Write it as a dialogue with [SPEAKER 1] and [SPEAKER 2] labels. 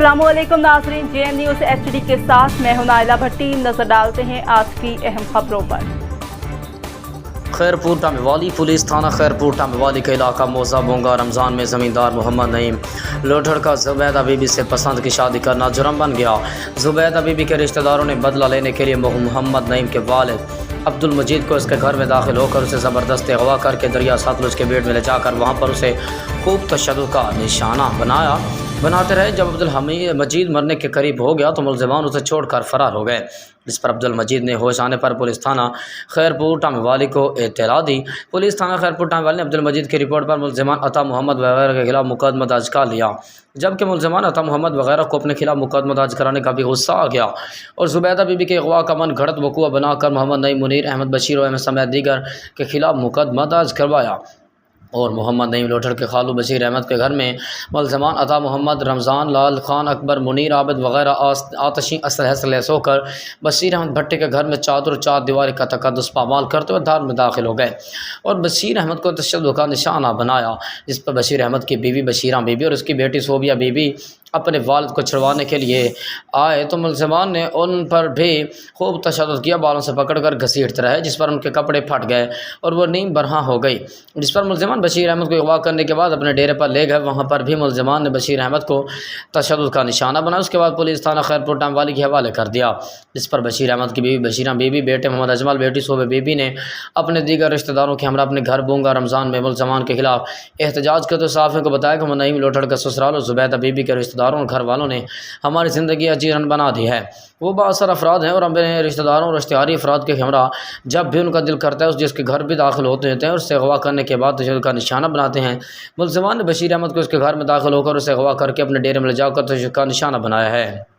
[SPEAKER 1] अस्सलामुअलैकुम नाज़रीन, JN news HD के साथ मैं हूं नाइला भट्टी। नजर डालते हैं आज की अहम खबरों पर।
[SPEAKER 2] खैरपुर टामेवाली पुलिस थाना खैरपुर टामेवाली का इलाका मौजा बोंगा रमज़ान में ज़मींदार मोहम्मद नईम लोढ़ड़ का ज़ुबैदा बीबी से पसंद की शादी करना जुर्म बन गया। ज़ुबैदा बीबी के रिश्तेदारों ने बदला लेने के लिए मोहम्मद नईम के वालिद अब्दुल मजीद को उसके घर में दाखिल होकर उसे ज़बरदस्ती अगवा करके दरिया सतलुज के बेट में ले जाकर वहाँ पर उसे खूब तशद्दुद का निशाना बनाते रहे। जब अब्दुल मजीद मरने के करीब हो गया तो मुलज़िमान उसे छोड़कर फ़रार हो गए, जिस पर अब्दुल मजीद ने होश आने पर पुलिस थाना खैरपुर टामेवाली को इत्तला दी। पुलिस थाना खैरपुर टामेवाली ने अब्दुल मजीद की रिपोर्ट पर मुलज़िमान अता मोहम्मद वगैरह के खिलाफ मुकदमा दर्ज कर लिया, जबकि मुलज़िमान अता मोहम्मद वगैरह को अपने खिलाफ मुकदमा दर्ज कराने का भी गुस्सा आ गया और ज़ुबैदा बीबी के अगवा का मन घड़त वकूआ बनाकर मोहम्मद नईम, मुनीर अहमद, बशीर और अहमद समेत दीगर के खिलाफ मुकदमा दर्ज करवाया और मोहम्मद नईम लोढ़ड़ के खालू बशीर अहमद के घर में मुलज़िमान अता मोहम्मद, रमज़ान लाल खान, अकबर, मुनीर आबिद वगैरह आतशी असलहे से लैस होकर बशीर अहमद भट्टी के घर में चार दीवारी का तकद्दुस पामाल करते हुए धार में दाखिल हो गए और बशीर अहमद को तशद्दुद का निशाना बनाया, जिस पर बशीर अहमद की बीवी बशीरा बीबी और उसकी बेटी सोबिया बीबी अपने वालिद को छुड़वाने के लिए आए तो मुलज़िमान ने उन पर भी खूब तशद्दुद किया, बालों से पकड़कर घसीटते रहे, जिस पर उनके कपड़े फट गए और वो नीम बरहा हो गई, जिस पर मुलज़िमान बशीर अहमद को अगवा करने के बाद अपने डेरे पर ले गए। वहाँ पर भी मुलज़िमान ने बशीर अहमद को तशद्दुद का निशाना बनाया। उसके बाद पुलिस थाना खैरपुर टामेवाली के हवाले कर दिया, जिस पर बशीर अहमद की बीवी बशीरा बीबी, बेटे मोहम्मद अजमल, बेटी सोबे बीबी ने अपने दीगर रिश्तेदारों के हमरा अपने घर बोंगा रमज़ान में मुलज़िमान के खिलाफ एहतजाज करते साफ़ियों को बताया कि नईम लोढ़ड़ का ससुराल और ज़ुबैदा बीबी के रिश्तेदारों और घर वालों ने हमारी ज़िंदगी अजीरन बना दी है। वो बासर अफराद हैं और अपने रिश्तेदारों और इश्तिहारी अफराद के हमरा जब भी उनका दिल करता है उस जिसके घर भी दाखिल होते हैं और उससे अगवा करने के बाद तशद्दुद का निशाना बनाते हैं। मुलज़िमान ने बशीर अहमद को उसके घर में दाखिल होकर उसे अगवा करके अपने डेरे में ले जाकर तशद्दुद का निशाना बनाया है।